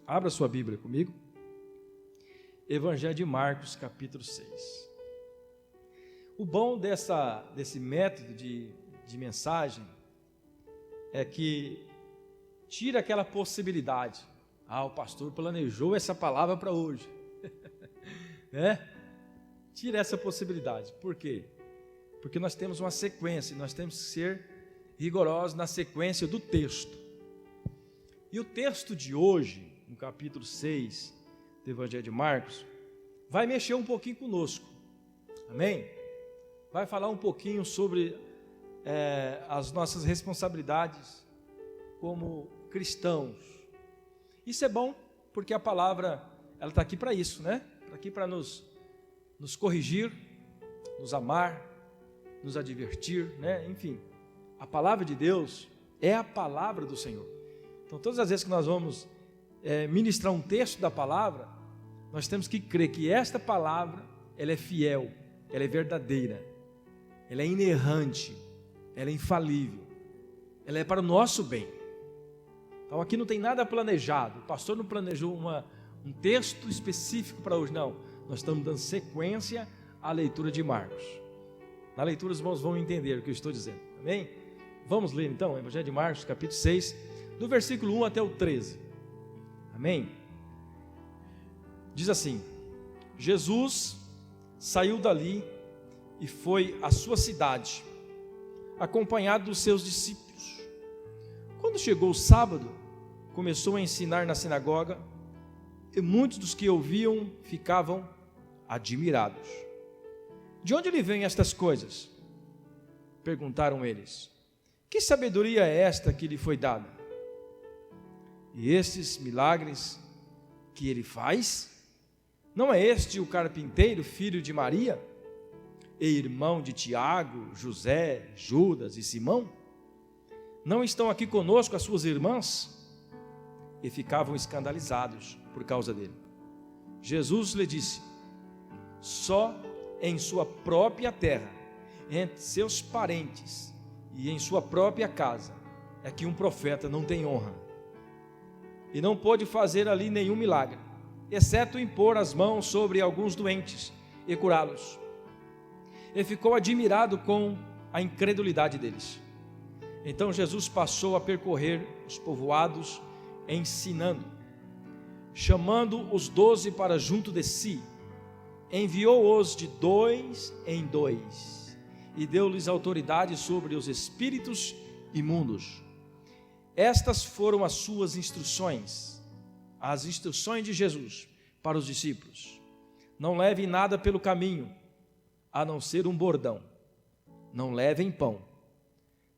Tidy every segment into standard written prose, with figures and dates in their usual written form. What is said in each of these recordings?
Abra sua Bíblia comigo. Evangelho de Marcos, capítulo 6. O bom desse método de mensagem é que tira aquela possibilidade. O pastor planejou essa palavra para hoje. Né? Tira essa possibilidade. Por quê? Porque nós temos uma sequência, nós temos que ser rigorosos na sequência do texto. E o texto de hoje, no capítulo 6 do Evangelho de Marcos, vai mexer um pouquinho conosco. Amém? Vai falar um pouquinho sobre as nossas responsabilidades como cristãos. Isso é bom, porque a palavra ela está aqui para isso, né? Está aqui para nos corrigir, nos amar, nos advertir, né? Enfim, a palavra de Deus é a palavra do Senhor. Então, todas as vezes que nós vamos ministrar um texto da palavra, nós temos que crer que esta palavra, ela é fiel, ela é verdadeira, ela é inerrante, ela é infalível, ela é para o nosso bem. Então, aqui não tem nada planejado, o pastor não planejou um texto específico para hoje, não. Nós estamos dando sequência à leitura de Marcos. Na leitura os irmãos vão entender o que eu estou dizendo, amém? Vamos ler então o Evangelho de Marcos, capítulo 6, do versículo 1 até o 13, amém? Diz assim: Jesus saiu dali e foi à sua cidade, acompanhado dos seus discípulos. Quando chegou o sábado, começou a ensinar na sinagoga, e muitos dos que ouviam ficavam admirados. De onde lhe vêm estas coisas? Perguntaram eles. Que sabedoria é esta que lhe foi dada? E estes milagres que ele faz? Não é este o carpinteiro, filho de Maria, e irmão de Tiago, José, Judas e Simão? Não estão aqui conosco as suas irmãs? E ficavam escandalizados por causa dele. Jesus lhe disse: só em sua própria terra, entre seus parentes e em sua própria casa, é que um profeta não tem honra. E não pôde fazer ali nenhum milagre, exceto impor as mãos sobre alguns doentes e curá-los. E ficou admirado com a incredulidade deles. Então Jesus passou a percorrer os povoados, ensinando. Chamando os 12 para junto de si, enviou-os de 2 em 2 e deu-lhes autoridade sobre os espíritos imundos. Estas foram as suas instruções, as instruções de Jesus para os discípulos. Não levem nada pelo caminho, a não ser um bordão. Não levem pão,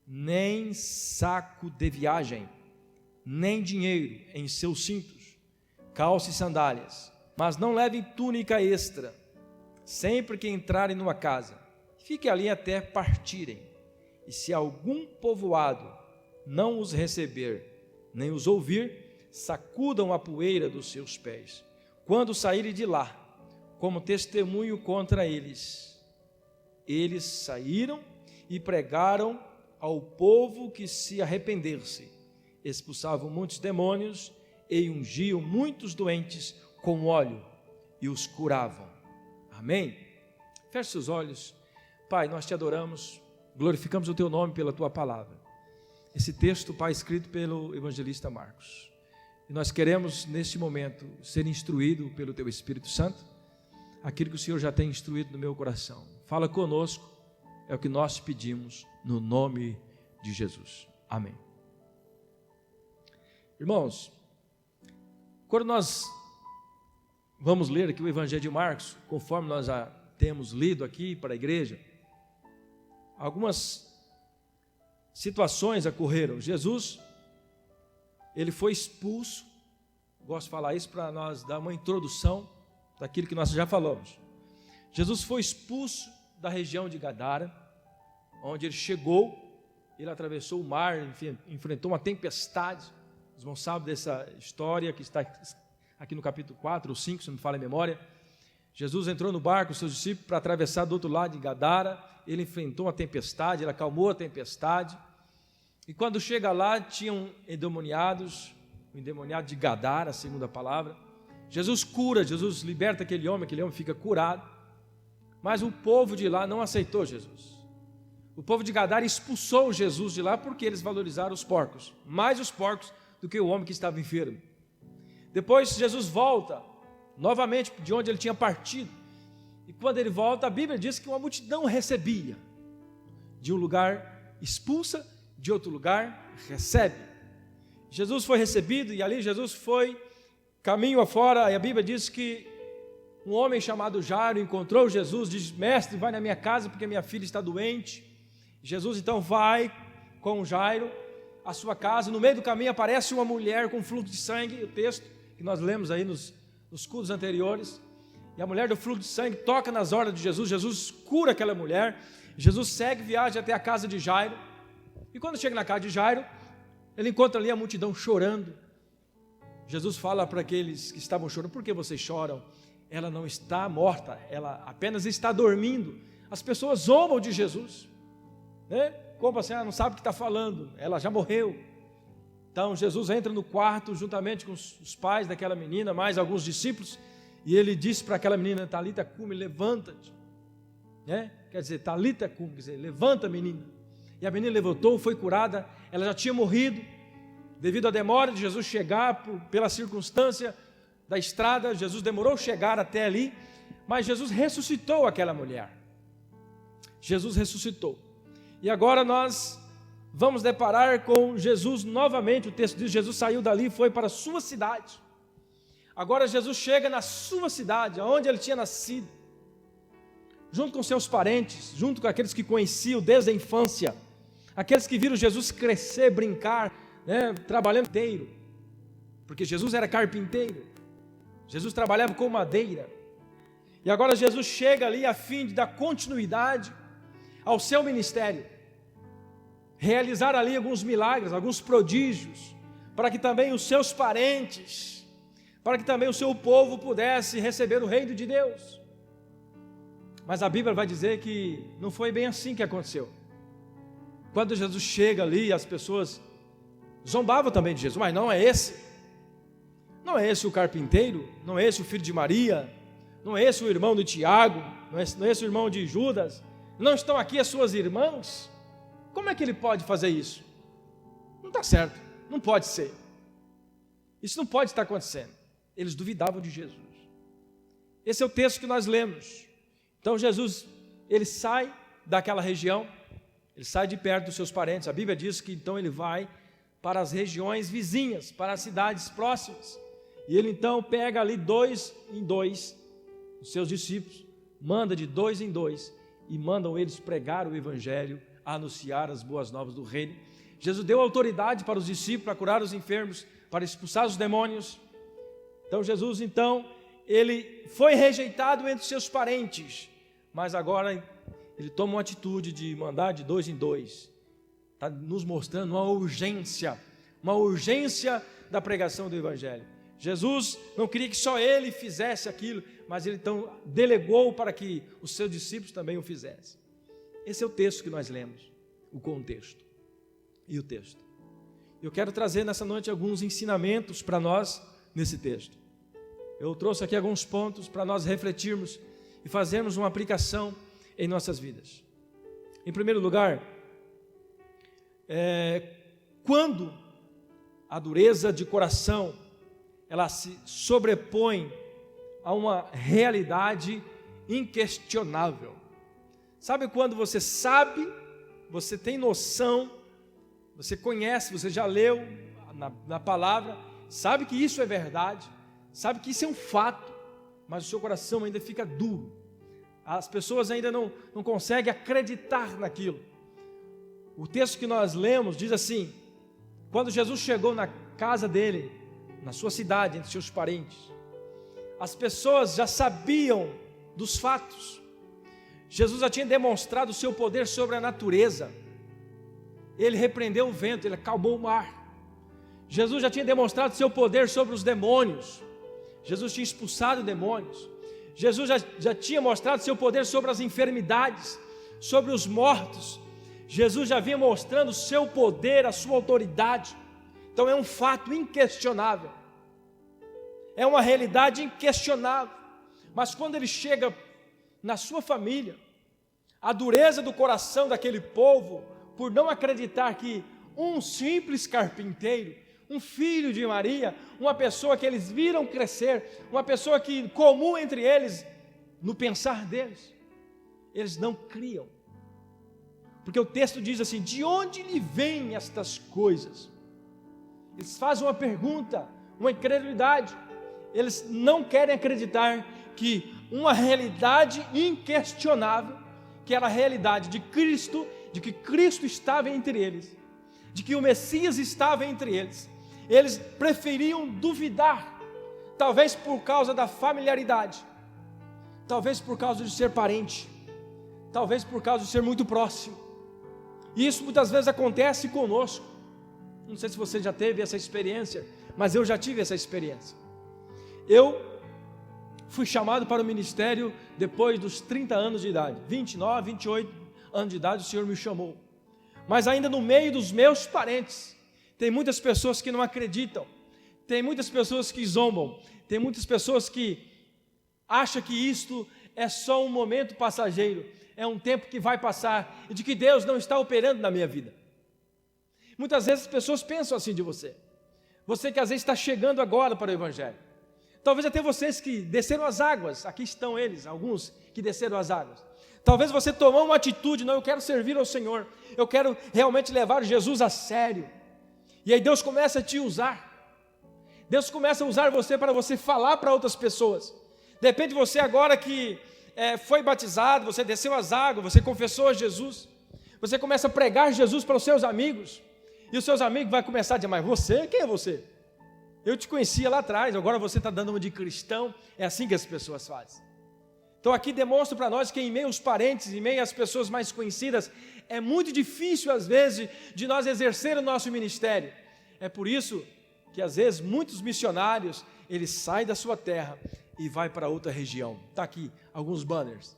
nem saco de viagem, nem dinheiro em seus cintos, calça e sandálias, mas não levem túnica extra. Sempre que entrarem numa casa, fiquem ali até partirem. E se algum povoado não os receber, nem os ouvir, sacudam a poeira dos seus pés, quando saírem de lá, como testemunho contra eles. Eles saíram e pregaram ao povo que se arrependesse, expulsavam muitos demônios e ungiam muitos doentes com óleo e os curavam. Amém? Feche seus olhos. Pai, nós te adoramos, glorificamos o teu nome pela tua palavra. Esse texto, Pai, escrito pelo evangelista Marcos. E nós queremos, neste momento, ser instruído pelo teu Espírito Santo, aquilo que o Senhor já tem instruído no meu coração. Fala conosco, é o que nós pedimos, no nome de Jesus. Amém. Irmãos, quando nós vamos ler aqui o Evangelho de Marcos, conforme nós já temos lido aqui para a igreja, algumas situações ocorreram. Jesus, ele foi expulso, gosto de falar isso para nós dar uma introdução daquilo que nós já falamos. Jesus foi expulso da região de Gadara, onde ele chegou, ele atravessou o mar, enfrentou uma tempestade. Os irmãos sabem dessa história que está aqui no capítulo 4 ou 5, se não me falha a memória. Jesus entrou no barco com seus discípulos para atravessar do outro lado de Gadara. Ele enfrentou uma tempestade, ele acalmou a tempestade. E quando chega lá, tinham endemoniados o endemoniado de Gadara, segundo a palavra. Jesus cura, Jesus liberta aquele homem fica curado. Mas o povo de lá não aceitou Jesus. O povo de Gadara expulsou Jesus de lá porque eles valorizaram os porcos, mais os porcos do que o homem que estava enfermo. Depois Jesus volta novamente de onde ele tinha partido. E quando ele volta, a Bíblia diz que uma multidão recebia. De um lugar expulsa, de outro lugar recebe. Jesus foi recebido e ali Jesus foi caminho afora, e a Bíblia diz que um homem chamado Jairo encontrou Jesus, diz: mestre, vai na minha casa porque minha filha está doente. Jesus então vai com Jairo à sua casa. No meio do caminho aparece uma mulher com fluxo de sangue, o texto que nós lemos aí nos cultos anteriores. E a mulher do fluxo de sangue toca nas ordens de Jesus. Jesus cura aquela mulher. Jesus segue viagem até a casa de Jairo. E quando chega na casa de Jairo, ele encontra ali a multidão chorando. Jesus fala para aqueles que estavam chorando: por que vocês choram? Ela não está morta, ela apenas está dormindo. As pessoas zombam de Jesus, né? Como assim? Ela não sabe o que está falando, ela já morreu. Então Jesus entra no quarto juntamente com os pais daquela menina, mais alguns discípulos, e ele disse para aquela menina: Talita cumi, levanta-te, né? Quer dizer, Talita cumi, quer dizer, levanta, menina. E a menina levantou, foi curada. Ela já tinha morrido devido à demora de Jesus chegar, pela circunstância da estrada. Jesus demorou a chegar até ali, mas Jesus ressuscitou aquela mulher. Jesus ressuscitou. E agora nós vamos deparar com Jesus novamente. O texto diz: Jesus saiu dali e foi para a sua cidade. Agora Jesus chega na sua cidade, onde ele tinha nascido, junto com seus parentes, junto com aqueles que conheciam desde a infância, aqueles que viram Jesus crescer, brincar, né, trabalhando inteiro, porque Jesus era carpinteiro, Jesus trabalhava com madeira. E agora Jesus chega ali a fim de dar continuidade ao seu ministério, realizar ali alguns milagres, alguns prodígios, para que também os seus parentes, para que também o seu povo pudesse receber o reino de Deus. Mas a Bíblia vai dizer que não foi bem assim que aconteceu. Quando Jesus chega ali, as pessoas zombavam também de Jesus: mas não é esse o carpinteiro, não é esse o filho de Maria, não é esse o irmão de Tiago, não é esse o irmão de Judas, não estão aqui as suas irmãs? Como é que ele pode fazer isso? Não está certo, não pode ser, isso não pode estar acontecendo. Eles duvidavam de Jesus. Esse é o texto que nós lemos. Então Jesus, ele sai daquela região, ele sai de perto dos seus parentes. A Bíblia diz que então ele vai para as regiões vizinhas, para as cidades próximas, e ele então pega ali 2 em 2 os seus discípulos, manda de 2 em 2, e mandam eles pregar o evangelho, anunciar as boas novas do reino. Jesus deu autoridade para os discípulos, para curar os enfermos, para expulsar os demônios. Então Jesus, então, ele foi rejeitado entre seus parentes, mas agora ele toma uma atitude de mandar de 2 em 2, está nos mostrando uma urgência da pregação do evangelho. Jesus não queria que só ele fizesse aquilo, mas ele então delegou para que os seus discípulos também o fizessem. Esse é o texto que nós lemos, o contexto e o texto. Eu quero trazer nessa noite alguns ensinamentos para nós nesse texto. Eu trouxe aqui alguns pontos para nós refletirmos e fazermos uma aplicação em nossas vidas. Em primeiro lugar, quando a dureza de coração ela se sobrepõe a uma realidade inquestionável. Sabe quando você sabe, você tem noção, você conhece, você já leu na palavra, sabe que isso é verdade, sabe que isso é um fato, mas o seu coração ainda fica duro. As pessoas ainda não conseguem acreditar naquilo. O texto que nós lemos diz assim: quando Jesus chegou na casa dele, na sua cidade, entre seus parentes, as pessoas já sabiam dos fatos. Jesus já tinha demonstrado o seu poder sobre a natureza. Ele repreendeu o vento, ele acalmou o mar. Jesus já tinha demonstrado o seu poder sobre os demônios. Jesus tinha expulsado demônios. Jesus já tinha mostrado seu poder sobre as enfermidades, sobre os mortos. Jesus já vinha mostrando o seu poder, a sua autoridade. Então é um fato inquestionável, é uma realidade inquestionável. Mas quando ele chega na sua família, a dureza do coração daquele povo, por não acreditar que um simples carpinteiro, um filho de Maria, uma pessoa que eles viram crescer, uma pessoa que comum entre eles, no pensar deles, eles não criam. Porque o texto diz assim: de onde lhe vêm estas coisas? Eles fazem uma pergunta, uma incredulidade. Eles não querem acreditar que uma realidade inquestionável, que era a realidade de Cristo, de que Cristo estava entre eles, de que o Messias estava entre eles, eles preferiam duvidar, talvez por causa da familiaridade, talvez por causa de ser parente, talvez por causa de ser muito próximo. E isso muitas vezes acontece conosco. Não sei se você já teve essa experiência, mas eu já tive essa experiência. Eu fui chamado para o ministério depois dos 30 anos de idade, 29, 28 anos de idade, o Senhor me chamou. Mas ainda no meio dos meus parentes, tem muitas pessoas que não acreditam, tem muitas pessoas que zombam, tem muitas pessoas que acham que isto é só um momento passageiro, é um tempo que vai passar, e de que Deus não está operando na minha vida. Muitas vezes as pessoas pensam assim de você, você que às vezes está chegando agora para o Evangelho, talvez até vocês que desceram as águas, aqui estão eles, alguns que desceram as águas, talvez você tomou uma atitude, não, eu quero servir ao Senhor, eu quero realmente levar Jesus a sério, e aí Deus começa a te usar, Deus começa a usar você para você falar para outras pessoas. De repente você agora que foi batizado, você desceu as águas, você confessou a Jesus, você começa a pregar Jesus para os seus amigos, e os seus amigos vão começar a dizer: mas você, quem é você? Eu te conhecia lá atrás, agora você está dando uma de cristão. É assim que as pessoas fazem. Então aqui demonstra para nós que em meio aos parentes, em meio às pessoas mais conhecidas, é muito difícil às vezes de nós exercer o nosso ministério. É por isso que às vezes muitos missionários, eles saem da sua terra e vai para outra região. Está aqui alguns banners.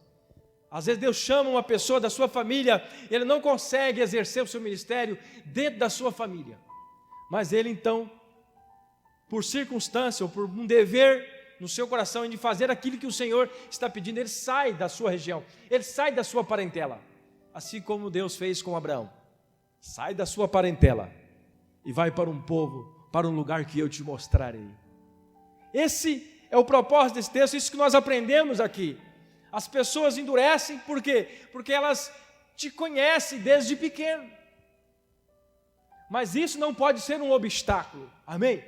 Às vezes Deus chama uma pessoa da sua família, ele não consegue exercer o seu ministério dentro da sua família, mas ele então, por circunstância ou por um dever no seu coração de fazer aquilo que o Senhor está pedindo, ele sai da sua região, ele sai da sua parentela, assim como Deus fez com Abraão. Sai da sua parentela e vai para um povo, para um lugar que eu te mostrarei. Esse é o propósito desse texto, isso que nós aprendemos aqui. As pessoas endurecem, por quê? Porque elas te conhecem desde pequeno. Mas isso não pode ser um obstáculo, amém?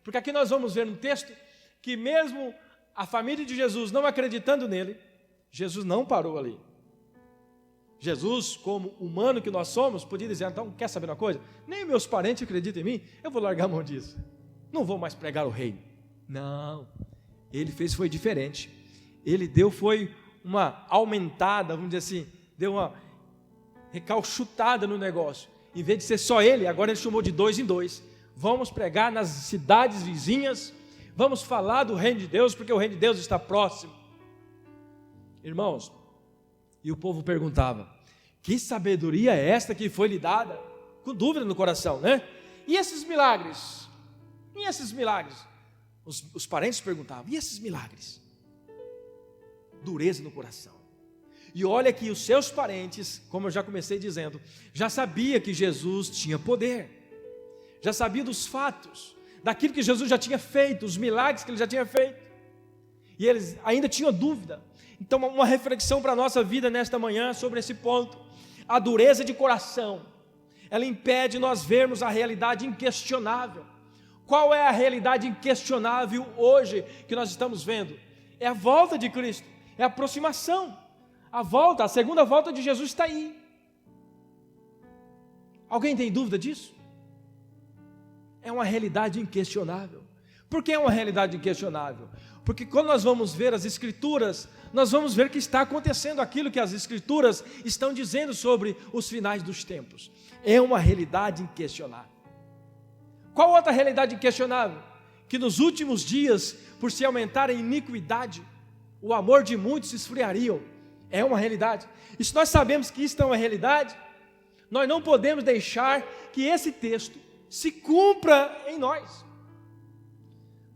Porque aqui nós vamos ver no texto que mesmo a família de Jesus não acreditando nele, Jesus não parou ali. Jesus, como humano que nós somos, podia dizer: então, quer saber uma coisa? Nem meus parentes acreditam em mim, eu vou largar a mão disso. Não vou mais pregar o reino. Não, ele fez foi diferente. Ele foi uma aumentada, vamos dizer assim, deu uma recalchutada no negócio. Em vez de ser só ele, agora ele chamou de 2 em 2. Vamos pregar nas cidades vizinhas, vamos falar do reino de Deus, porque o reino de Deus está próximo. Irmãos, e o povo perguntava: que sabedoria é esta que foi lhe dada? Com dúvida no coração, né? E esses milagres? E esses milagres? Os parentes perguntavam: e esses milagres? Dureza no coração. E olha que os seus parentes, como eu já comecei dizendo, já sabia que Jesus tinha poder, já sabia dos fatos, daquilo que Jesus já tinha feito, os milagres que ele já tinha feito, e eles ainda tinham dúvida. Então uma reflexão para a nossa vida nesta manhã sobre esse ponto. A dureza de coração, ela impede nós vermos a realidade inquestionável. Qual é a realidade inquestionável hoje que nós estamos vendo? É a volta de Cristo, é a aproximação, a segunda volta de Jesus está aí. Alguém tem dúvida disso? É uma realidade inquestionável. Por que é uma realidade inquestionável? Porque quando nós vamos ver as Escrituras, nós vamos ver que está acontecendo aquilo que as Escrituras estão dizendo sobre os finais dos tempos. É uma realidade inquestionável. Qual outra realidade inquestionável? Que nos últimos dias, por se aumentar a iniquidade, o amor de muitos se esfriariam. É uma realidade. E se nós sabemos que isso é uma realidade, nós não podemos deixar que esse texto se cumpra em nós.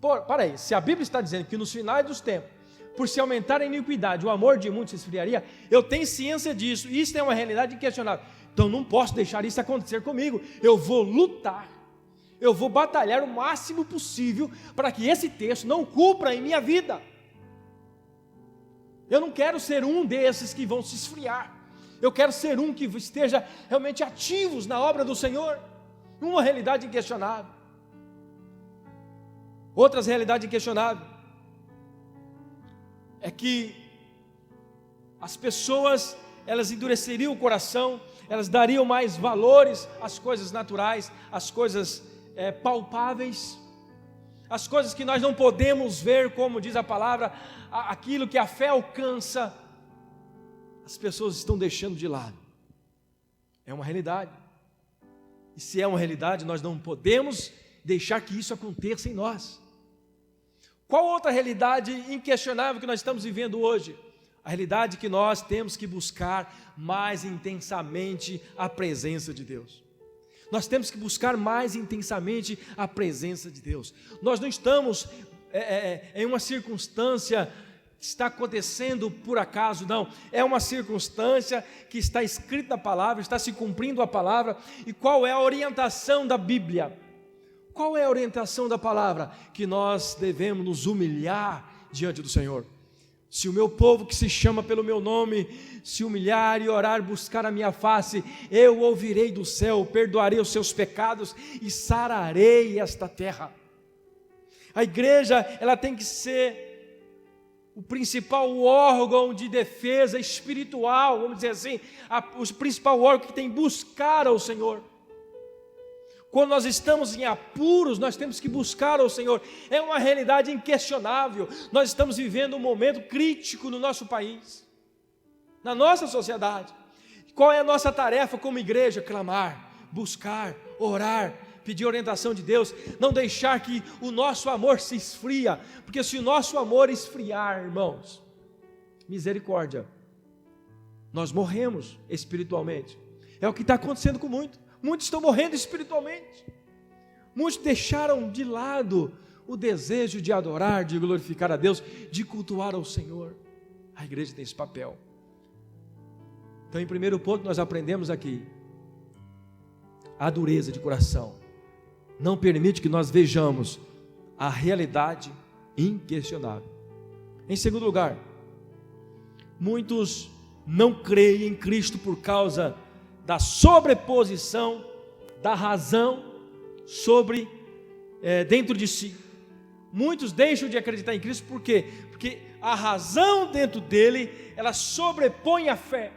Para aí, se a Bíblia está dizendo que nos finais dos tempos, por se aumentar a iniquidade, o amor de muitos se esfriaria, eu tenho ciência disso, isso é uma realidade inquestionável. Então não posso deixar isso acontecer comigo. Eu vou lutar, eu vou batalhar o máximo possível para que esse texto não cumpra em minha vida. Eu não quero ser um desses que vão se esfriar. Eu quero ser um que esteja realmente ativos na obra do Senhor. Uma realidade inquestionável. Outra realidade inquestionável é que as pessoas, elas endureceriam o coração, elas dariam mais valores às coisas naturais, às coisas palpáveis, as coisas que nós não podemos ver, como diz a palavra, aquilo que a fé alcança, as pessoas estão deixando de lado. É uma realidade. E se é uma realidade, nós não podemos deixar que isso aconteça em nós. Qual outra realidade inquestionável que nós estamos vivendo hoje? A realidade que nós temos que buscar mais intensamente a presença de Deus. Nós temos que buscar mais intensamente a presença de Deus. Nós não estamos em uma circunstância que está acontecendo por acaso, não. É uma circunstância que está escrita na palavra, está se cumprindo a palavra. E qual é a orientação da Bíblia? Qual é a orientação da palavra? Que nós devemos nos humilhar diante do Senhor. Se o meu povo que se chama pelo meu nome se humilhar e orar, buscar a minha face, eu ouvirei do céu, perdoarei os seus pecados e sararei esta terra. A igreja, ela tem que ser o principal órgão de defesa espiritual, vamos dizer assim, o principal órgão que tem que buscar ao Senhor. Quando nós estamos em apuros, nós temos que buscar ao Senhor. É uma realidade inquestionável. Nós estamos vivendo um momento crítico no nosso país, na nossa sociedade. Qual é a nossa tarefa como igreja? Clamar, buscar, orar, pedir orientação de Deus, não deixar que o nosso amor se esfria, porque se o nosso amor esfriar, irmãos, misericórdia, nós morremos espiritualmente. É o que está acontecendo com muitos estão morrendo espiritualmente. Muitos deixaram de lado o desejo de adorar, de glorificar a Deus, de cultuar ao Senhor. A igreja tem esse papel. Então, em primeiro ponto, nós aprendemos aqui: a dureza de coração não permite que nós vejamos a realidade inquestionável. Em segundo lugar, muitos não creem em Cristo por causa da sobreposição da razão sobre dentro de si. Muitos deixam de acreditar em Cristo, por quê? Porque a razão dentro dele, ela sobrepõe a fé.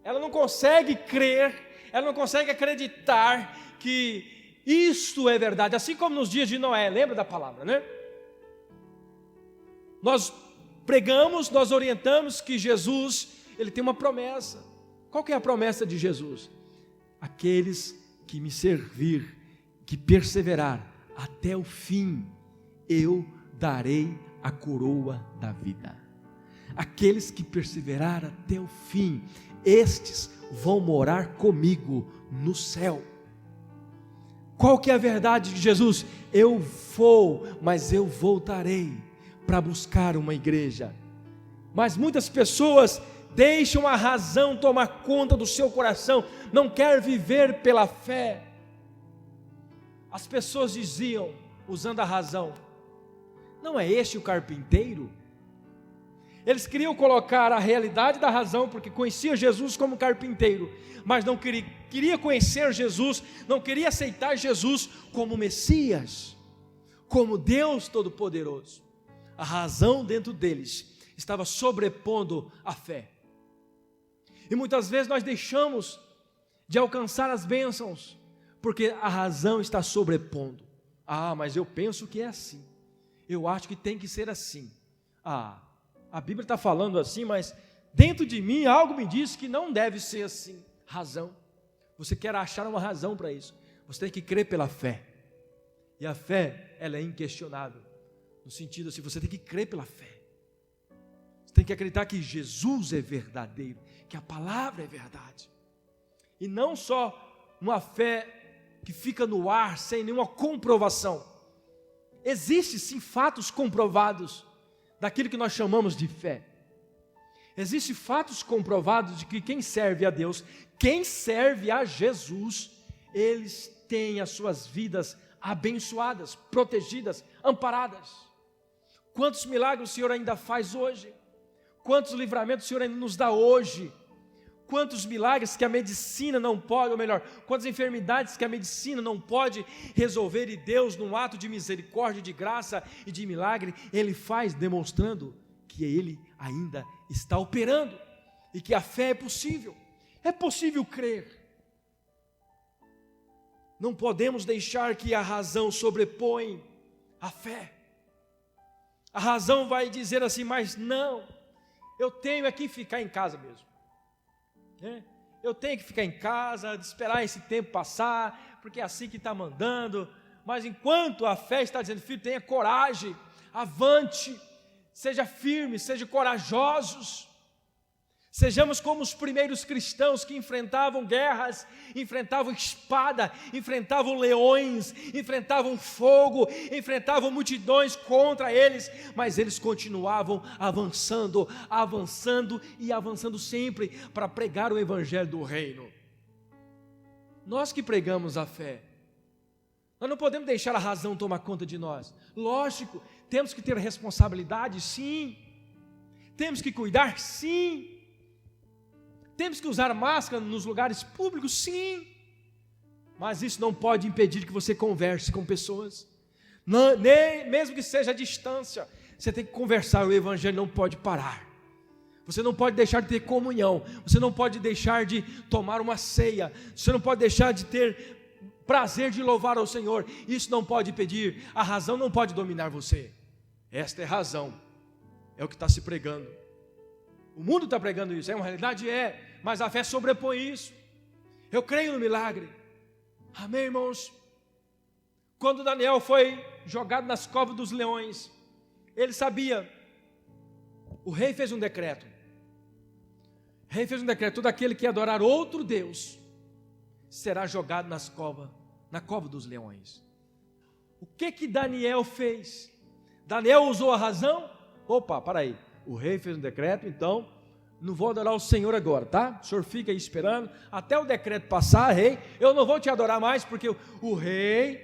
Ela não consegue crer, ela não consegue acreditar que isto é verdade, assim como nos dias de Noé, lembra da palavra, né? Nós pregamos, nós orientamos que Jesus, ele tem uma promessa. Qual que é a promessa de Jesus? Aqueles que me servir, que perseverar até o fim, eu darei a coroa da vida. Aqueles que perseverar até o fim, estes vão morar comigo no céu. Qual que é a verdade de Jesus? Eu vou, mas eu voltarei para buscar uma igreja. Mas muitas pessoas deixam a razão tomar conta do seu coração, não quer viver pela fé. As pessoas diziam, usando a razão: não é este o carpinteiro? Eles queriam colocar a realidade da razão, porque conhecia Jesus como carpinteiro, mas não queria conhecer Jesus, não queria aceitar Jesus como Messias, como Deus Todo-Poderoso. A razão dentro deles estava sobrepondo a fé. E muitas vezes nós deixamos de alcançar as bênçãos, porque a razão está sobrepondo. Mas eu penso que é assim, eu acho que tem que ser assim. A Bíblia está falando assim, mas dentro de mim algo me diz que não deve ser assim. Razão. Você quer achar uma razão para isso, você tem que crer pela fé. E a fé, ela é inquestionável, no sentido assim, você tem que crer pela fé. Você tem que acreditar que Jesus é verdadeiro, que a palavra é verdade. E não só uma fé que fica no ar sem nenhuma comprovação. Existem sim fatos comprovados daquilo que nós chamamos de fé. Existem fatos comprovados de que quem serve a Deus, quem serve a Jesus, eles têm as suas vidas abençoadas, protegidas, amparadas. Quantos milagres o Senhor ainda faz hoje? Quantos livramentos o Senhor ainda nos dá hoje? Quantos milagres que a medicina não pode, ou melhor, quantas enfermidades que a medicina não pode resolver, e Deus, num ato de misericórdia, de graça e de milagre, Ele faz, demonstrando que Ele ainda está operando, e que a fé é possível. É possível crer. Não podemos deixar que a razão sobrepõe a fé. A razão vai dizer assim, mas não, eu tenho é que ficar em casa mesmo. Eu tenho que ficar em casa, esperar esse tempo passar, porque é assim que está mandando. Mas enquanto a fé está dizendo, filho, tenha coragem, avante, seja firme, seja corajosos. Sejamos como os primeiros cristãos que enfrentavam guerras, enfrentavam espada, enfrentavam leões, enfrentavam fogo, enfrentavam multidões contra eles, mas eles continuavam avançando, avançando e avançando sempre para pregar o evangelho do reino. Nós que pregamos a fé, nós não podemos deixar a razão tomar conta de nós. Lógico, temos que ter responsabilidade, sim. Temos que cuidar, sim. Temos que usar máscara nos lugares públicos, sim. Mas isso não pode impedir que você converse com pessoas. Não, nem, mesmo que seja à distância, você tem que conversar, o evangelho não pode parar. Você não pode deixar de ter comunhão, você não pode deixar de tomar uma ceia, você não pode deixar de ter prazer de louvar ao Senhor. Isso não pode impedir, a razão não pode dominar você. Esta é a razão, é o que está se pregando. O mundo está pregando isso, é uma realidade? É, mas a fé sobrepõe isso. Eu creio no milagre. Amém, irmãos? Quando Daniel foi jogado nas covas dos leões, ele sabia, o rei fez um decreto. O rei fez um decreto, todo aquele que adorar outro Deus será jogado na cova dos leões. O que Daniel fez? Daniel usou a razão? Opa, para aí. O rei fez um decreto, então não vou adorar o Senhor agora, tá? O senhor fica aí esperando até o decreto passar, rei. Eu não vou te adorar mais, porque o rei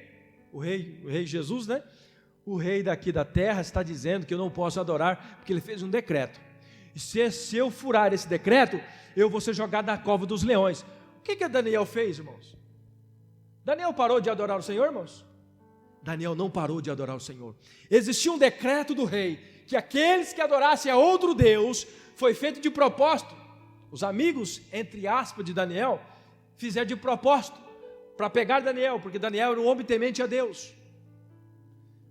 Jesus, né? O rei daqui da terra está dizendo que eu não posso adorar, porque ele fez um decreto. E se eu furar esse decreto, eu vou ser jogado na cova dos leões. O que Daniel fez, irmãos? Daniel parou de adorar o Senhor, irmãos? Daniel não parou de adorar o Senhor. Existia um decreto do rei, que aqueles que adorassem a outro Deus, foi feito de propósito. Os amigos, entre aspas, de Daniel, fizeram de propósito, para pegar Daniel, porque Daniel era um homem temente a Deus.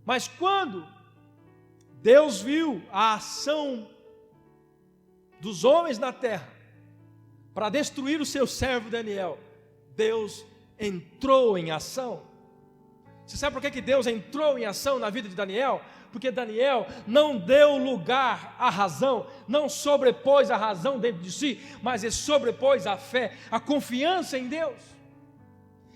Mas quando Deus viu a ação dos homens na terra, para destruir o seu servo Daniel, Deus entrou em ação. Você sabe por que Deus entrou em ação na vida de Daniel? Porque Daniel não deu lugar à razão, não sobrepôs a razão dentro de si, mas ele sobrepôs a fé, a confiança em Deus.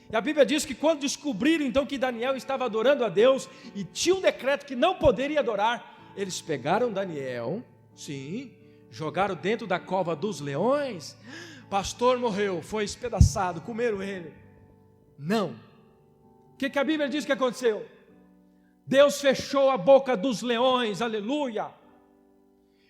E a Bíblia diz que quando descobriram então que Daniel estava adorando a Deus, e tinha um decreto que não poderia adorar, eles pegaram Daniel, sim, jogaram dentro da cova dos leões. Pastor morreu, foi espedaçado, comeram ele. Não. O que a Bíblia diz que aconteceu? Deus fechou a boca dos leões, aleluia.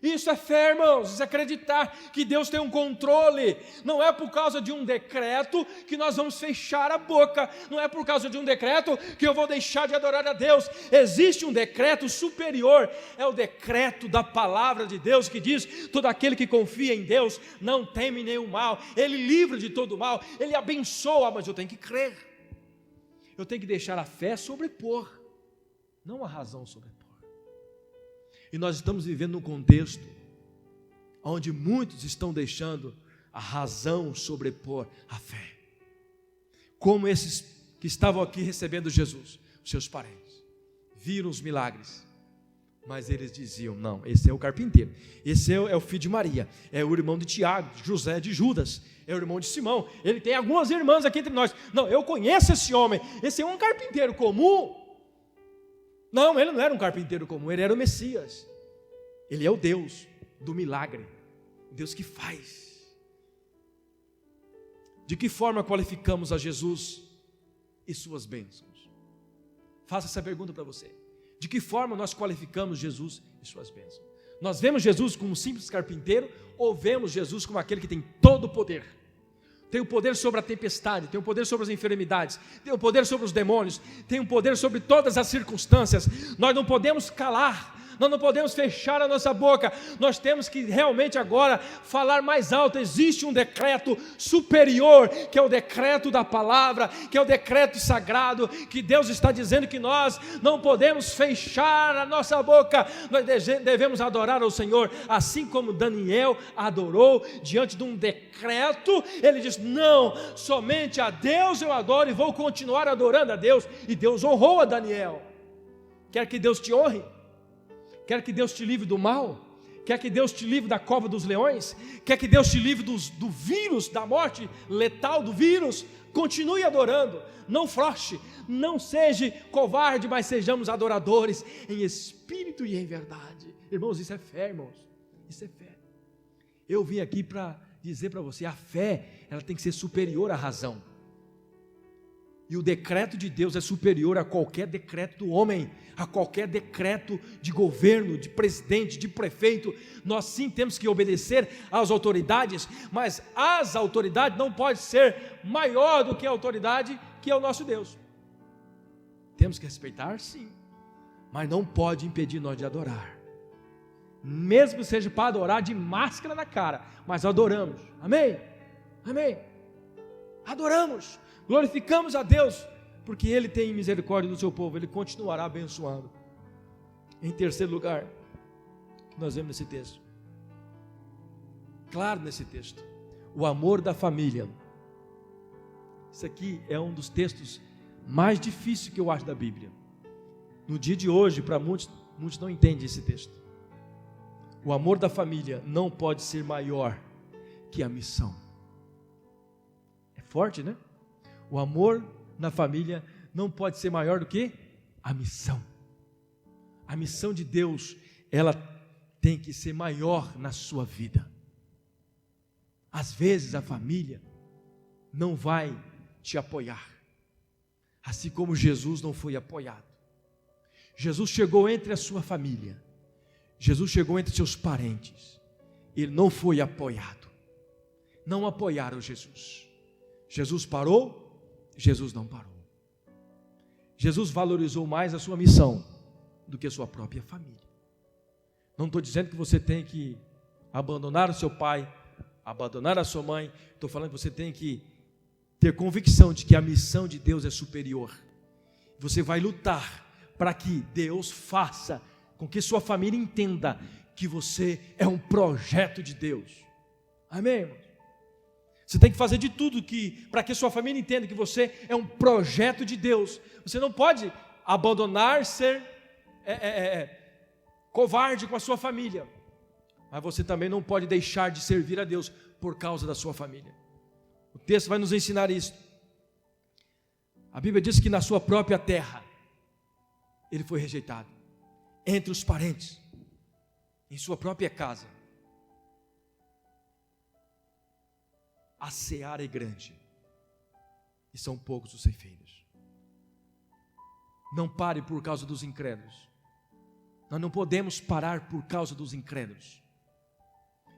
Isso é fé, irmãos, isso é acreditar que Deus tem um controle. Não é por causa de um decreto que nós vamos fechar a boca. Não é por causa de um decreto que eu vou deixar de adorar a Deus. Existe um decreto superior, é o decreto da palavra de Deus, que diz, todo aquele que confia em Deus não teme nenhum mal, Ele livra de todo mal, Ele abençoa, mas eu tenho que crer. Eu tenho que deixar a fé sobrepor, não a razão sobrepor. E nós estamos vivendo num contexto onde muitos estão deixando a razão sobrepor a fé. Como esses que estavam aqui recebendo Jesus, os seus parentes, viram os milagres, Mas eles diziam: não, esse é o carpinteiro, esse é o filho de Maria, é o irmão de Tiago, de José, de Judas, é o irmão de Simão, ele tem algumas irmãs aqui entre nós. Não, eu conheço esse homem, esse é um carpinteiro comum. Não, ele não era um carpinteiro comum, ele era o Messias. Ele é o Deus do milagre, o Deus que faz. De que forma qualificamos a Jesus e suas bênçãos? Faço essa pergunta para você. De que forma nós qualificamos Jesus e suas bênçãos? Nós vemos Jesus como um simples carpinteiro ou vemos Jesus como aquele que tem todo o poder? Tem o poder sobre a tempestade, tem o poder sobre as enfermidades, tem o poder sobre os demônios, tem o poder sobre todas as circunstâncias. Nós não podemos calar, nós não podemos fechar a nossa boca, nós temos que realmente agora falar mais alto. Existe um decreto superior, que é o decreto da palavra, que é o decreto sagrado, que Deus está dizendo que nós não podemos fechar a nossa boca, nós devemos adorar ao Senhor, assim como Daniel adorou diante de um decreto. Ele diz: não, somente a Deus eu adoro e vou continuar adorando a Deus, e Deus honrou a Daniel. Quer que Deus te honre? Quer que Deus te livre do mal? Quer que Deus te livre da cova dos leões? Quer que Deus te livre do vírus, da morte letal do vírus? Continue adorando, não frouxe, não seja covarde, mas sejamos adoradores em espírito e em verdade. Irmãos, isso é fé, irmãos, isso é fé. Eu vim aqui para dizer para você, a fé, ela tem que ser superior à razão. E o decreto de Deus é superior a qualquer decreto do homem, a qualquer decreto de governo, de presidente, de prefeito. Nós sim temos que obedecer às autoridades, mas as autoridades não podem ser maior do que a autoridade que é o nosso Deus. Temos que respeitar, sim, mas não pode impedir nós de adorar, mesmo que seja para adorar de máscara na cara, mas adoramos, amém? Amém? Adoramos, glorificamos a Deus, porque Ele tem misericórdia do seu povo, Ele continuará abençoando. Em terceiro lugar, que nós vemos nesse texto, claro nesse texto, o amor da família. Isso aqui é um dos textos mais difíceis que eu acho da Bíblia. No dia de hoje, para muitos não entendem esse texto. O amor da família não pode ser maior que a missão. É forte, né? O amor na família não pode ser maior do que a missão. A missão de Deus, ela tem que ser maior na sua vida. Às vezes a família não vai te apoiar, assim como Jesus não foi apoiado. Jesus chegou entre a sua família, Jesus chegou entre seus parentes, Ele não foi apoiado, não apoiaram Jesus. Jesus parou, Jesus não parou. Jesus valorizou mais a sua missão do que a sua própria família. Não estou dizendo que você tem que abandonar o seu pai, abandonar a sua mãe. Estou falando que você tem que ter convicção de que a missão de Deus é superior. Você vai lutar para que Deus faça com que sua família entenda que você é um projeto de Deus. Amém, irmão? Você tem que fazer de tudo para que sua família entenda que você é um projeto de Deus. Você não pode abandonar, ser covarde com a sua família, mas você também não pode deixar de servir a Deus por causa da sua família. O texto vai nos ensinar isso. A Bíblia diz que na sua própria terra ele foi rejeitado, entre os parentes, em sua própria casa. A seara é grande e são poucos os ceifeiros. Não pare por causa dos incrédulos. Nós não podemos parar por causa dos incrédulos.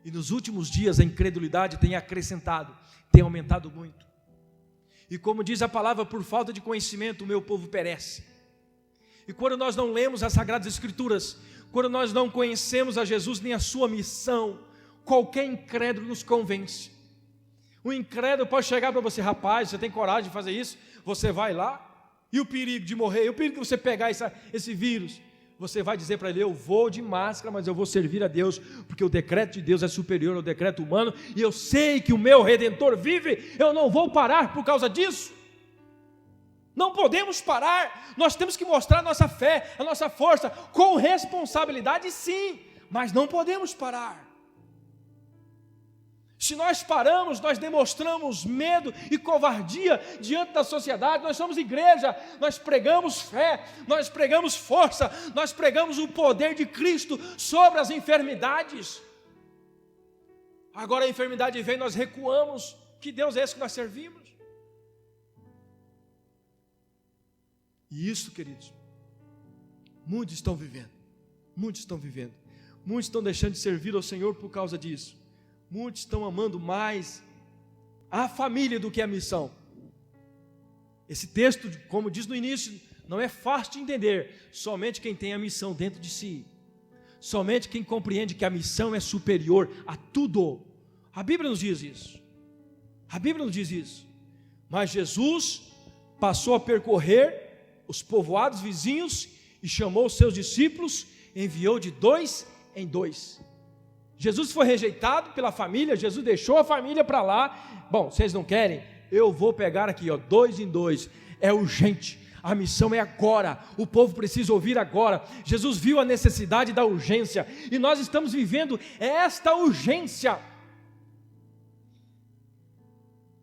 E nos últimos dias a incredulidade tem acrescentado, tem aumentado muito. E como diz a palavra, por falta de conhecimento o meu povo perece. E quando nós não lemos as Sagradas Escrituras, quando nós não conhecemos a Jesus nem a sua missão, qualquer incrédulo nos convence. O incrédulo pode chegar para você: rapaz, você tem coragem de fazer isso? Você vai lá, e o perigo de morrer, e o perigo de você pegar esse vírus, você vai dizer para ele: eu vou de máscara, mas eu vou servir a Deus, porque o decreto de Deus é superior ao decreto humano, e eu sei que o meu Redentor vive, eu não vou parar por causa disso. Não podemos parar, nós temos que mostrar a nossa fé, a nossa força, com responsabilidade sim, mas não podemos parar. Se nós paramos, nós demonstramos medo e covardia diante da sociedade. Nós somos igreja, nós pregamos fé, nós pregamos força, nós pregamos o poder de Cristo sobre as enfermidades. Agora a enfermidade vem, nós recuamos. Que Deus é esse que nós servimos? E isso, queridos, muitos estão vivendo, muitos estão deixando de servir ao Senhor por causa disso. Muitos estão amando mais a família do que a missão. Esse texto, como diz no início, não é fácil de entender. Somente quem tem a missão dentro de si, somente quem compreende que a missão é superior a tudo. A Bíblia nos diz isso. Mas Jesus passou a percorrer os povoados vizinhos e chamou os seus discípulos, enviou de 2 em 2. Jesus foi rejeitado pela família, Jesus deixou a família para lá. Bom, vocês não querem? Eu vou pegar aqui, 2 em 2. É urgente, a missão é agora, o povo precisa ouvir agora. Jesus viu a necessidade da urgência, e nós estamos vivendo esta urgência.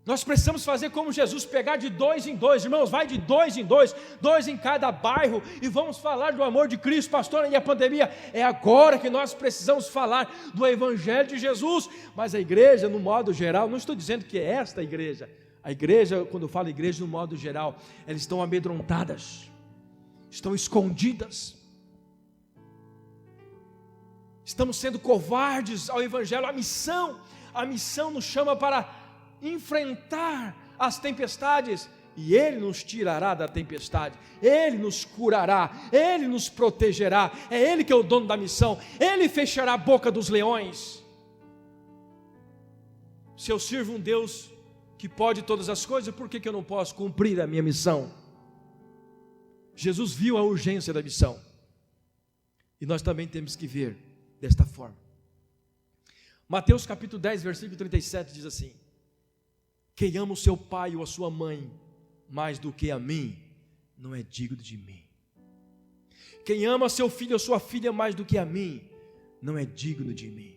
Nós precisamos fazer como Jesus, pegar de 2 em 2, irmãos, vai de 2 em 2, 2 em cada bairro, e vamos falar do amor de Cristo. Pastor, e a pandemia? É agora que nós precisamos falar do Evangelho de Jesus. Mas a igreja, no modo geral, não estou dizendo que é esta igreja, a igreja, quando eu falo igreja no modo geral, elas estão amedrontadas, estão escondidas, estamos sendo covardes ao Evangelho. A missão nos chama para enfrentar as tempestades, e Ele nos tirará da tempestade, Ele nos curará, Ele nos protegerá. É Ele que é o dono da missão, Ele fechará a boca dos leões. Se eu sirvo um Deus que pode todas as coisas, por que eu não posso cumprir a minha missão? Jesus viu a urgência da missão, e nós também temos que ver desta forma. Mateus capítulo 10, versículo 37 diz assim: quem ama o seu pai ou a sua mãe mais do que a mim, não é digno de mim. Quem ama seu filho ou sua filha mais do que a mim, não é digno de mim.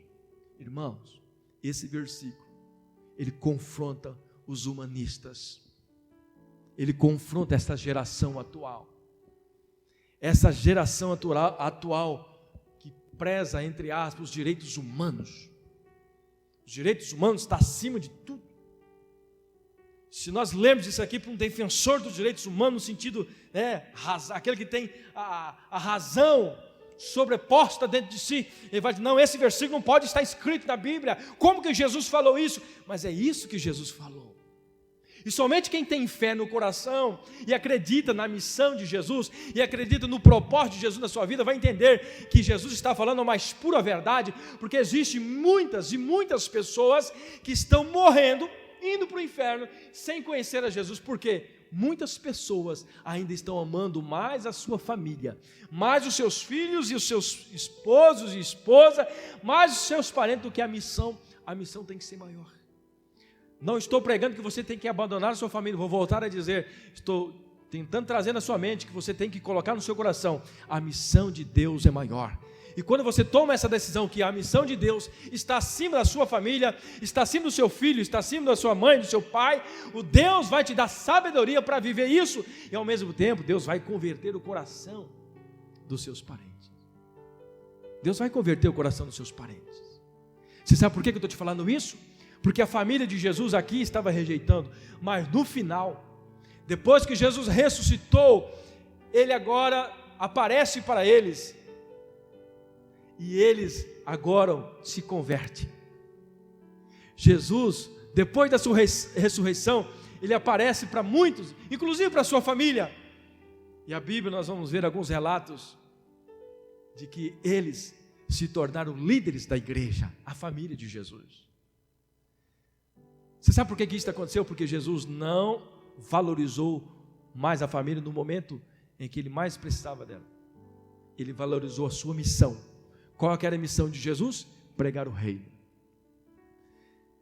Irmãos, esse versículo, ele confronta os humanistas, ele confronta essa geração atual, que preza, entre aspas, os direitos humanos. Os direitos humanos estão acima de tudo. Se nós lermos isso aqui para um defensor dos direitos humanos, no sentido, aquele que tem a razão sobreposta dentro de si, ele vai dizer: não, esse versículo não pode estar escrito na Bíblia. Como que Jesus falou isso? Mas é isso que Jesus falou. E somente quem tem fé no coração e acredita na missão de Jesus, e acredita no propósito de Jesus na sua vida, vai entender que Jesus está falando a mais pura verdade, porque existem muitas e muitas pessoas que estão morrendo, indo para o inferno, sem conhecer a Jesus. Por quê? Muitas pessoas ainda estão amando mais a sua família, mais os seus filhos e os seus esposos e esposa, mais os seus parentes do que a missão. A missão tem que ser maior. Não estou pregando que você tem que abandonar a sua família, vou voltar a dizer, estou tentando trazer na sua mente que você tem que colocar no seu coração: a missão de Deus é maior. E quando você toma essa decisão que a missão de Deus está acima da sua família, está acima do seu filho, está acima da sua mãe, do seu pai, o Deus vai te dar sabedoria para viver isso, e ao mesmo tempo Deus vai converter o coração dos seus parentes. Deus vai converter o coração dos seus parentes. Você sabe por que eu estou te falando isso? Porque a família de Jesus aqui estava rejeitando, mas no final, depois que Jesus ressuscitou, Ele agora aparece para eles, e eles agora se convertem. Jesus, depois da sua ressurreição, Ele aparece para muitos, inclusive para a sua família, e a Bíblia nós vamos ver alguns relatos de que eles se tornaram líderes da igreja, a família de Jesus. Você sabe por que isso aconteceu? Porque Jesus não valorizou mais a família no momento em que Ele mais precisava dela. Ele valorizou a sua missão. Qual que era a missão de Jesus? Pregar o reino.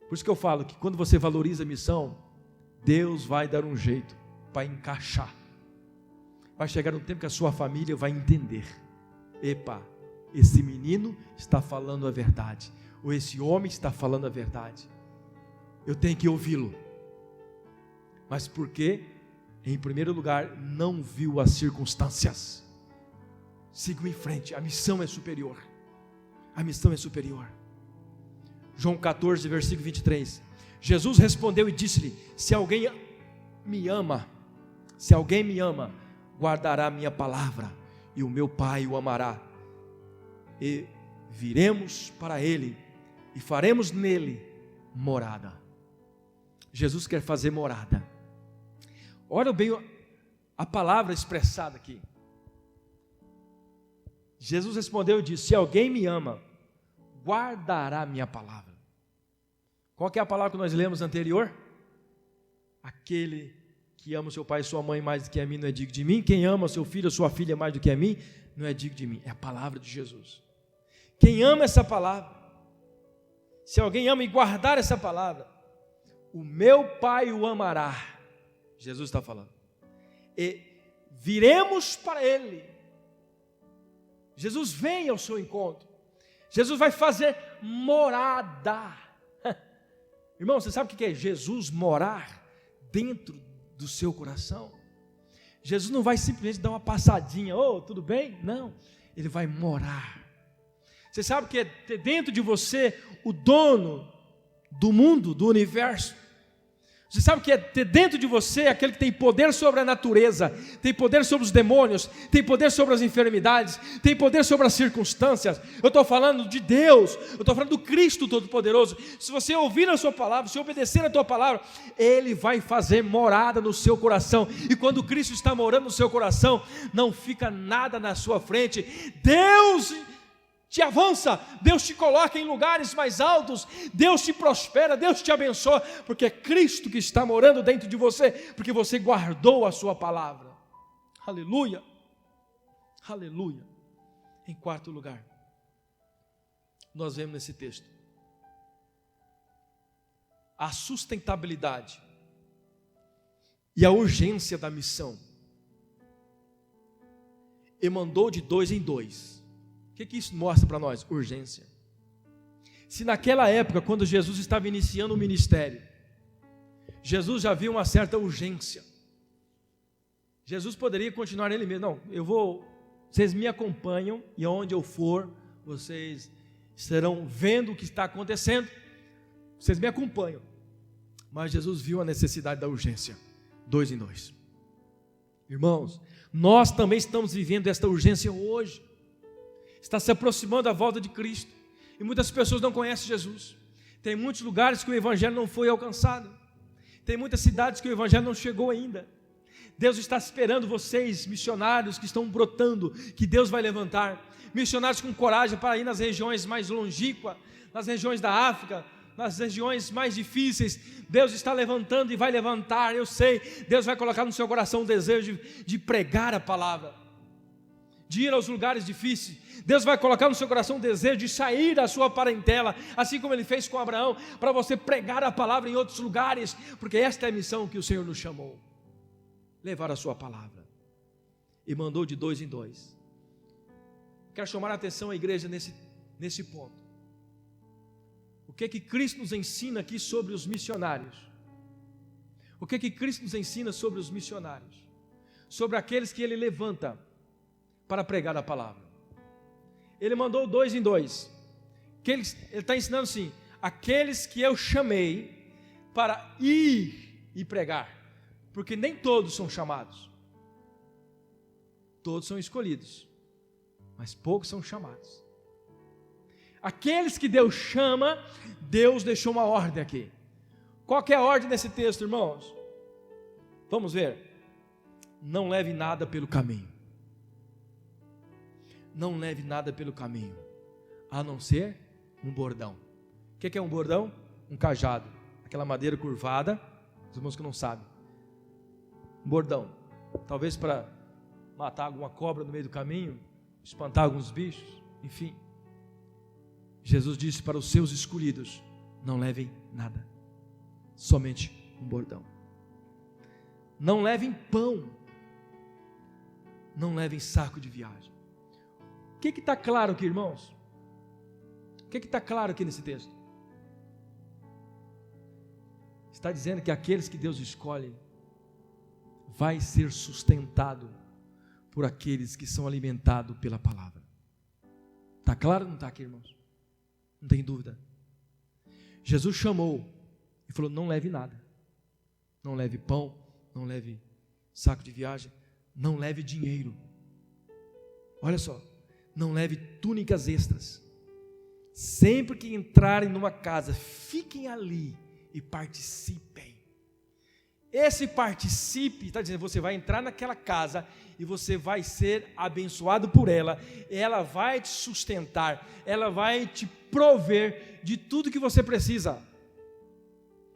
Por isso que eu falo que quando você valoriza a missão, Deus vai dar um jeito para encaixar vai chegar um tempo que a sua família vai entender: epa, esse menino está falando a verdade, ou esse homem está falando a verdade, eu tenho que ouvi-lo. Mas por quê? Em primeiro lugar, não viu as circunstâncias. Sigam em frente, a missão é superior. A missão é superior. João 14, versículo 23. Jesus respondeu e disse-lhe: se alguém me ama, guardará a minha palavra, e o meu Pai o amará, e viremos para ele, e faremos nele morada. Jesus quer fazer morada. Olha bem a palavra expressada aqui. Jesus respondeu e disse: se alguém me ama, guardará a minha palavra. Qual que é a palavra que nós lemos anterior? Aquele que ama o seu pai e sua mãe mais do que a mim não é digno de mim. Quem ama o seu filho ou sua filha mais do que a mim não é digno de mim. É a palavra de Jesus. Quem ama essa palavra, se alguém ama e guardar essa palavra, o meu Pai o amará. Jesus está falando. E viremos para ele. Jesus vem ao seu encontro. Jesus vai fazer morada. Irmão, você sabe o que é Jesus morar dentro do seu coração? Jesus não vai simplesmente dar uma passadinha, tudo bem? Não, ele vai morar. Você sabe que é ter dentro de você o dono do mundo, do universo. Você sabe que é ter dentro de você aquele que tem poder sobre a natureza, tem poder sobre os demônios, tem poder sobre as enfermidades, tem poder sobre as circunstâncias. Eu estou falando de Deus, eu estou falando do Cristo Todo-Poderoso. Se você ouvir a sua palavra, se obedecer a tua palavra, Ele vai fazer morada no seu coração. E quando Cristo está morando no seu coração, não fica nada na sua frente. Deus te avança, Deus te coloca em lugares mais altos, Deus te prospera, Deus te abençoa, porque é Cristo que está morando dentro de você, porque você guardou a sua palavra. Aleluia, aleluia. Em quarto lugar, nós vemos nesse texto a sustentabilidade e a urgência da missão. E mandou de 2 em 2. O que isso mostra para nós? Urgência. Se naquela época, quando Jesus estava iniciando o ministério, Jesus já viu uma certa urgência, Jesus poderia continuar ele mesmo: não, vocês me acompanham, e aonde eu for, vocês estarão vendo o que está acontecendo, vocês me acompanham. Mas Jesus viu a necessidade da urgência, 2 em 2. Irmãos, nós também estamos vivendo esta urgência hoje. Está se aproximando a volta de Cristo, e muitas pessoas não conhecem Jesus. Tem muitos lugares que o Evangelho não foi alcançado, tem muitas cidades que o Evangelho não chegou ainda. Deus está esperando vocês, missionários que estão brotando, que Deus vai levantar, missionários com coragem para ir nas regiões mais longínquas, nas regiões da África, nas regiões mais difíceis. Deus está levantando e vai levantar, eu sei. Deus vai colocar no seu coração o desejo de pregar a palavra, de ir aos lugares difíceis. Deus vai colocar no seu coração o desejo de sair da sua parentela, assim como Ele fez com Abraão, para você pregar a palavra em outros lugares, porque esta é a missão que o Senhor nos chamou, levar a sua palavra. E mandou de 2 em 2. Quero chamar a atenção à igreja nesse ponto. O que Cristo nos ensina aqui sobre os missionários? O que Cristo nos ensina sobre os missionários? Sobre aqueles que Ele levanta para pregar a palavra. Ele mandou 2 em 2. Ele está ensinando assim: aqueles que eu chamei para ir e pregar, porque nem todos são chamados, todos são escolhidos, mas poucos são chamados. Aqueles que Deus chama, Deus deixou uma ordem aqui. Qual que é a ordem desse texto, irmãos? Vamos ver. Não leve nada pelo caminho. Não leve nada pelo caminho, a não ser um bordão. O que é um bordão? Um cajado, aquela madeira curvada, os irmãos que não sabem. Um bordão, talvez para matar alguma cobra no meio do caminho, espantar alguns bichos, enfim. Jesus disse para os seus escolhidos: não levem nada, somente um bordão. Não levem pão. não levem saco de viagem. O que está claro aqui, irmãos? O que está claro aqui nesse texto? Está dizendo que aqueles que Deus escolhe vai ser sustentado por aqueles que são alimentados pela palavra. Está claro ou não está aqui, irmãos? Não tem dúvida. Jesus chamou e falou: não leve nada. Não leve pão, não leve saco de viagem, não leve dinheiro. Olha só, não leve túnicas extras. Sempre que entrarem numa casa, fiquem ali e participem. Esse participe está dizendo: você vai entrar naquela casa e você vai ser abençoado por ela, ela vai te sustentar, ela vai te prover de tudo que você precisa.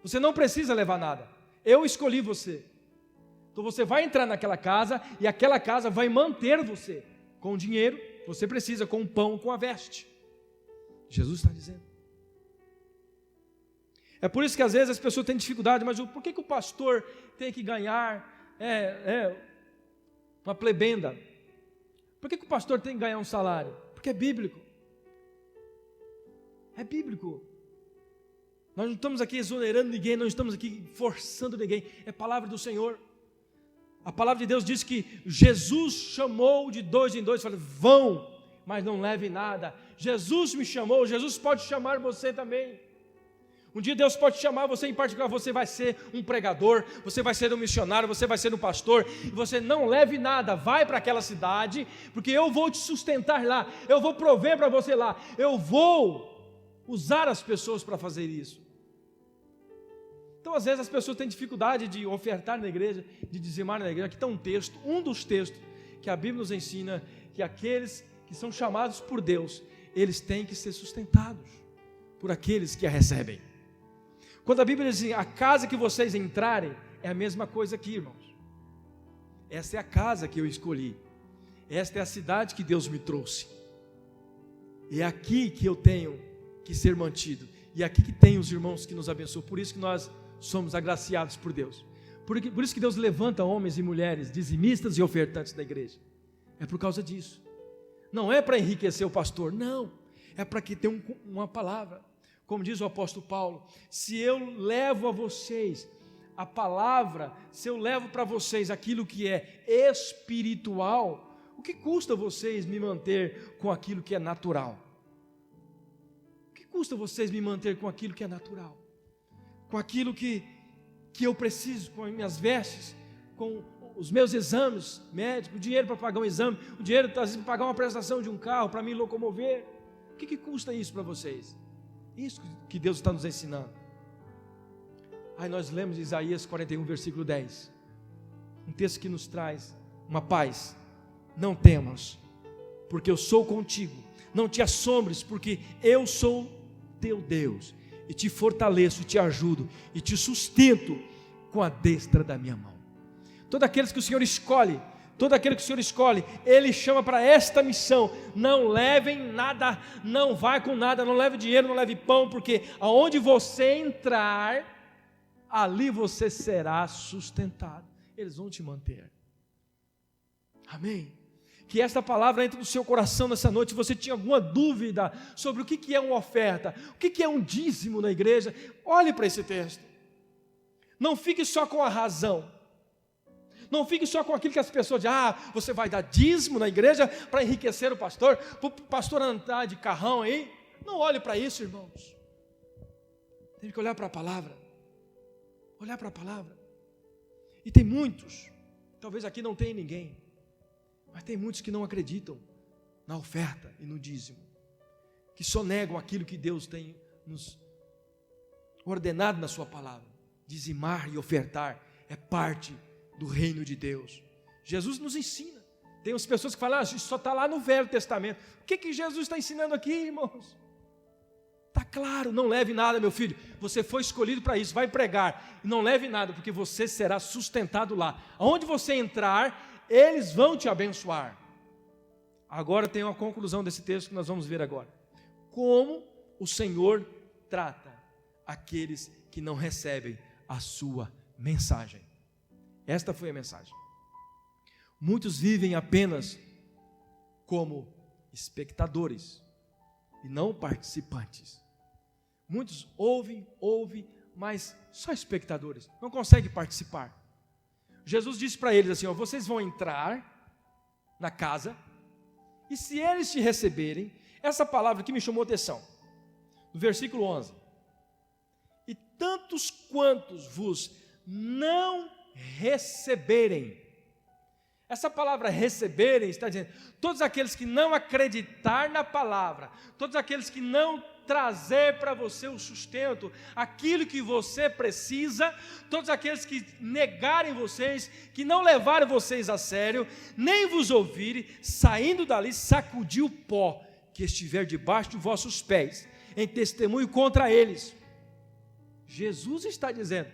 Você não precisa levar nada, eu escolhi você. Então você vai entrar naquela casa e aquela casa vai manter você com o dinheiro que você precisa, com o pão, com a veste. Jesus está dizendo. É por isso que às vezes as pessoas têm dificuldade, mas por que o pastor tem que ganhar uma plebenda? Por que o pastor tem que ganhar um salário? Porque é bíblico. É bíblico. Nós não estamos aqui exonerando ninguém, não estamos aqui forçando ninguém, é palavra do Senhor. A palavra de Deus diz que Jesus chamou de 2 em 2, falou: vão, mas não leve nada. Jesus me chamou, Jesus pode chamar você também. Um dia Deus pode chamar você em particular, você vai ser um pregador, você vai ser um missionário, você vai ser um pastor, e você não leve nada, vai para aquela cidade, porque eu vou te sustentar lá, eu vou prover para você lá, eu vou usar as pessoas para fazer isso. Então às vezes as pessoas têm dificuldade de ofertar na igreja, de dizimar na igreja. Aqui está um texto, um dos textos que a Bíblia nos ensina, que aqueles que são chamados por Deus, eles têm que ser sustentados por aqueles que a recebem. Quando a Bíblia diz: a casa que vocês entrarem, é a mesma coisa aqui, irmãos. Essa é a casa que eu escolhi, esta é a cidade que Deus me trouxe, é aqui que eu tenho que ser mantido, e é aqui que tem os irmãos que nos abençoam. Por isso que nós somos agraciados por Deus, por isso que Deus levanta homens e mulheres dizimistas e ofertantes da igreja. É por causa disso. Não é para enriquecer o pastor, não, é para que tenha uma palavra. Como diz o apóstolo Paulo: se eu levo a vocês a palavra, se eu levo para vocês aquilo que é espiritual, o que custa vocês me manter com aquilo que é natural? O que custa vocês me manter com aquilo que é natural? Com aquilo que eu preciso, com as minhas vestes, com os meus exames médicos, o dinheiro para pagar um exame, o dinheiro às vezes para pagar uma prestação de um carro, para me locomover. O que custa isso para vocês? Isso que Deus está nos ensinando. Aí nós lemos Isaías 41, versículo 10, um texto que nos traz uma paz. Não temas, porque eu sou contigo. Não te assombres, porque eu sou teu Deus, e te fortaleço, te ajudo, e te sustento com a destra da minha mão. Todos aqueles que o Senhor escolhe, todo aquele que o Senhor escolhe, Ele chama para esta missão. Não levem nada, não vá com nada, não leve dinheiro, não leve pão, porque aonde você entrar, ali você será sustentado. Eles vão te manter. Amém? Que esta palavra entre no seu coração nessa noite. Se você tinha alguma dúvida sobre o que é uma oferta, o que é um dízimo na igreja, olhe para esse texto. Não fique só com a razão. Não fique só com aquilo que as pessoas dizem: você vai dar dízimo na igreja para enriquecer o pastor, para o pastor andar de carrão aí. Não olhe para isso, irmãos. Tem que olhar para a palavra. Olhar para a palavra. E tem muitos, talvez aqui não tenha ninguém, mas tem muitos que não acreditam na oferta e no dízimo, que só negam aquilo que Deus tem nos ordenado na sua palavra. Dizimar e ofertar é parte do reino de Deus. Jesus nos ensina. Tem umas pessoas que falam: isso só está lá no Velho Testamento. O que Jesus está ensinando aqui, irmãos? Está claro. Não leve nada, meu filho, você foi escolhido para isso, vai pregar, não leve nada, porque você será sustentado lá. Aonde você entrar, eles vão te abençoar. Agora tem uma conclusão desse texto que nós vamos ver agora. Como o Senhor trata aqueles que não recebem a sua mensagem. Esta foi a mensagem. Muitos vivem apenas como espectadores e não participantes. Muitos ouvem, mas só espectadores, não conseguem participar. Jesus disse para eles assim, vocês vão entrar na casa, e se eles te receberem, essa palavra que me chamou a atenção, no versículo 11, e tantos quantos vos não receberem, essa palavra receberem está dizendo, todos aqueles que não acreditar na palavra, todos aqueles que não trazer para você o sustento, aquilo que você precisa, todos aqueles que negarem vocês, que não levarem vocês a sério, nem vos ouvirem, saindo dali, sacudir o pó que estiver debaixo de vossos pés, em testemunho contra eles. Jesus está dizendo,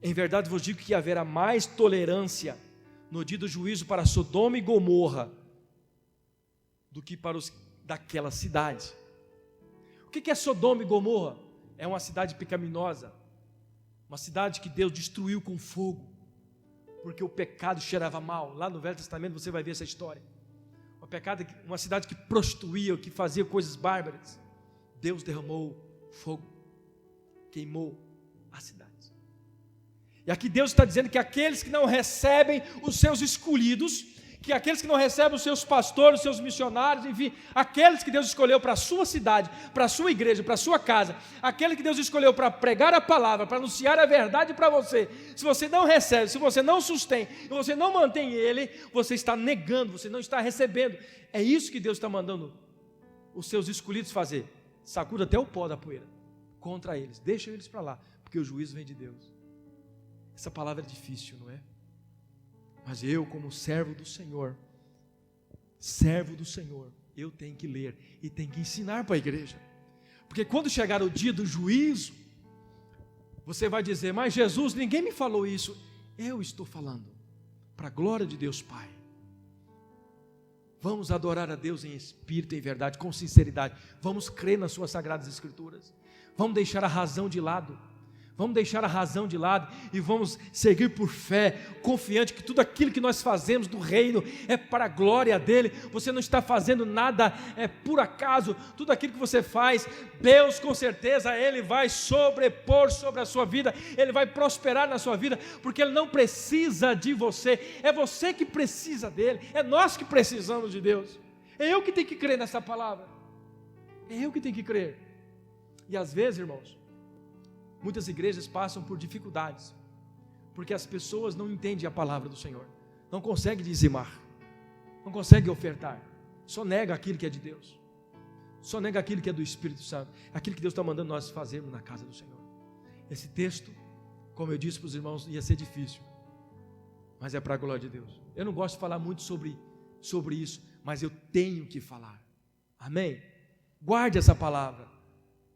em verdade vos digo que haverá mais tolerância no dia do juízo para Sodoma e Gomorra do que para os daquela cidade. O que é Sodoma e Gomorra? É uma cidade pecaminosa, uma cidade que Deus destruiu com fogo, porque o pecado cheirava mal. Lá no Velho Testamento você vai ver essa história. Uma cidade que prostituía, que fazia coisas bárbaras. Deus derramou fogo, queimou a cidade. E aqui Deus está dizendo que aqueles que não recebem os seus escolhidos, que aqueles que não recebem os seus pastores, os seus missionários, enfim, aqueles que Deus escolheu para a sua cidade, para a sua igreja, para a sua casa, aquele que Deus escolheu para pregar a palavra, para anunciar a verdade para você, se você não recebe, se você não sustém, e você não mantém ele, você está negando, você não está recebendo. É isso que Deus está mandando os seus escolhidos fazer. Sacuda até o pó da poeira contra eles, deixa eles para lá, porque o juízo vem de Deus. Essa palavra é difícil, não é? Mas eu, como servo do Senhor, eu tenho que ler e tenho que ensinar para a igreja, porque quando chegar o dia do juízo, você vai dizer, mas Jesus, ninguém me falou isso. Eu estou falando, para a glória de Deus Pai. Vamos adorar a Deus em espírito e em verdade, com sinceridade, vamos crer nas suas sagradas escrituras, vamos deixar a razão de lado, e vamos seguir por fé, confiante que tudo aquilo que nós fazemos do reino é para a glória dele. Você não está fazendo nada por acaso, tudo aquilo que você faz, Deus com certeza ele vai sobrepor sobre a sua vida, ele vai prosperar na sua vida, porque ele não precisa de você, é você que precisa dele, é nós que precisamos de Deus. É eu que tenho que crer nessa palavra, e às vezes, irmãos, muitas igrejas passam por dificuldades, porque as pessoas não entendem a palavra do Senhor, não conseguem dizimar, não conseguem ofertar, só nega aquilo que é de Deus, só nega aquilo que é do Espírito Santo, aquilo que Deus está mandando nós fazermos na casa do Senhor. Esse texto, como eu disse para os irmãos, ia ser difícil, mas é para a glória de Deus. Eu não gosto de falar muito sobre isso, mas eu tenho que falar, amém? Guarde essa palavra,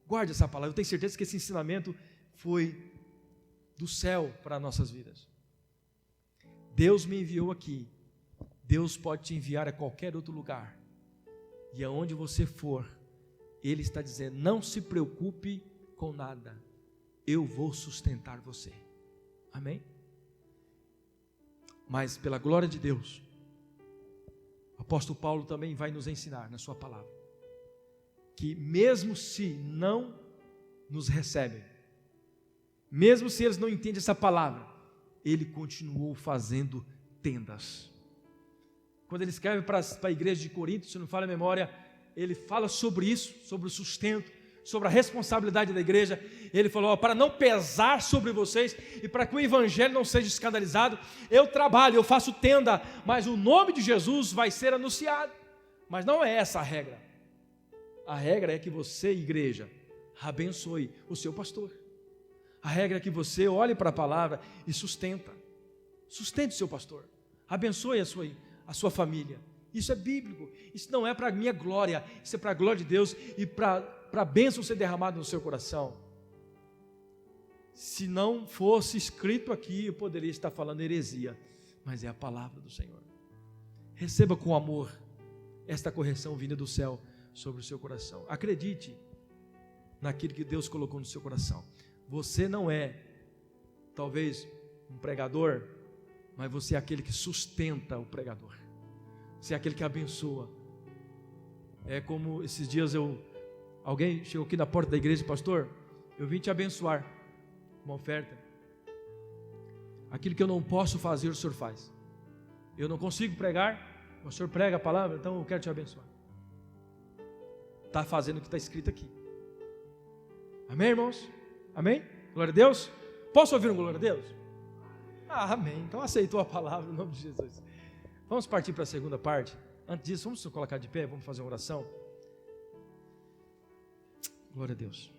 eu tenho certeza que esse ensinamento foi do céu para nossas vidas. Deus me enviou aqui, Deus pode te enviar a qualquer outro lugar, e aonde você for, Ele está dizendo, não se preocupe com nada, eu vou sustentar você, amém? Mas pela glória de Deus, o apóstolo Paulo também vai nos ensinar na sua palavra, que mesmo se não nos recebem, mesmo se eles não entendem essa palavra, ele continuou fazendo tendas. Quando ele escreve para a igreja de Corinto, se não falha a memória, ele fala sobre isso, sobre o sustento, sobre a responsabilidade da igreja. Ele falou, para não pesar sobre vocês e para que o evangelho não seja escandalizado, eu trabalho, eu faço tenda, mas o nome de Jesus vai ser anunciado. Mas não é essa a regra. A regra é que você, igreja, abençoe o seu pastor. A regra é que você olhe para a palavra e sustente o seu pastor, abençoe a sua família. Isso é bíblico, isso não é para a minha glória, isso é para a glória de Deus e para a bênção ser derramada no seu coração. Se não fosse escrito aqui, eu poderia estar falando heresia, mas é a palavra do Senhor. Receba com amor esta correção vinda do céu sobre o seu coração. Acredite naquilo que Deus colocou no seu coração. Você não é, talvez, um pregador, mas você é aquele que sustenta o pregador. Você é aquele que abençoa. É como esses dias alguém chegou aqui na porta da igreja, pastor, eu vim te abençoar, uma oferta. Aquilo que eu não posso fazer, o senhor faz. Eu não consigo pregar, o senhor prega a palavra, então eu quero te abençoar. Está fazendo o que está escrito aqui. Amém, irmãos? Amém? Glória a Deus. Posso ouvir um glória a Deus? Amém. Então aceitou a palavra no nome de Jesus. Vamos partir para a segunda parte. Antes disso, vamos colocar de pé, vamos fazer uma oração. Glória a Deus.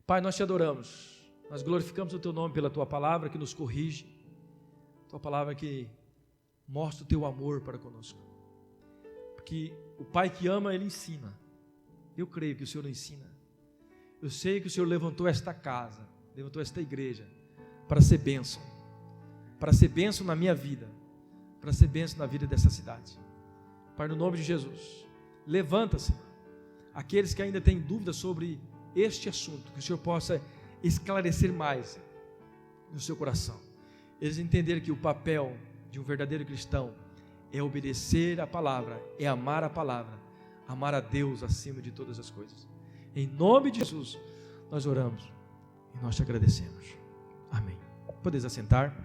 Pai, nós te adoramos. Nós glorificamos o teu nome pela tua palavra que nos corrige. Tua palavra que mostra o teu amor para conosco. Porque o Pai que ama, Ele ensina. Eu creio que o Senhor ensina. Eu sei que o Senhor levantou esta casa, levantou esta igreja para ser bênção. Para ser bênção na minha vida, para ser bênção na vida dessa cidade. Pai, no nome de Jesus, levanta-se aqueles que ainda têm dúvidas sobre este assunto, que o Senhor possa esclarecer mais no seu coração. Eles entenderem que o papel de um verdadeiro cristão é obedecer a palavra, é amar a palavra, amar a Deus acima de todas as coisas. Em nome de Jesus, nós oramos e nós te agradecemos. Amém. Podeis assentar.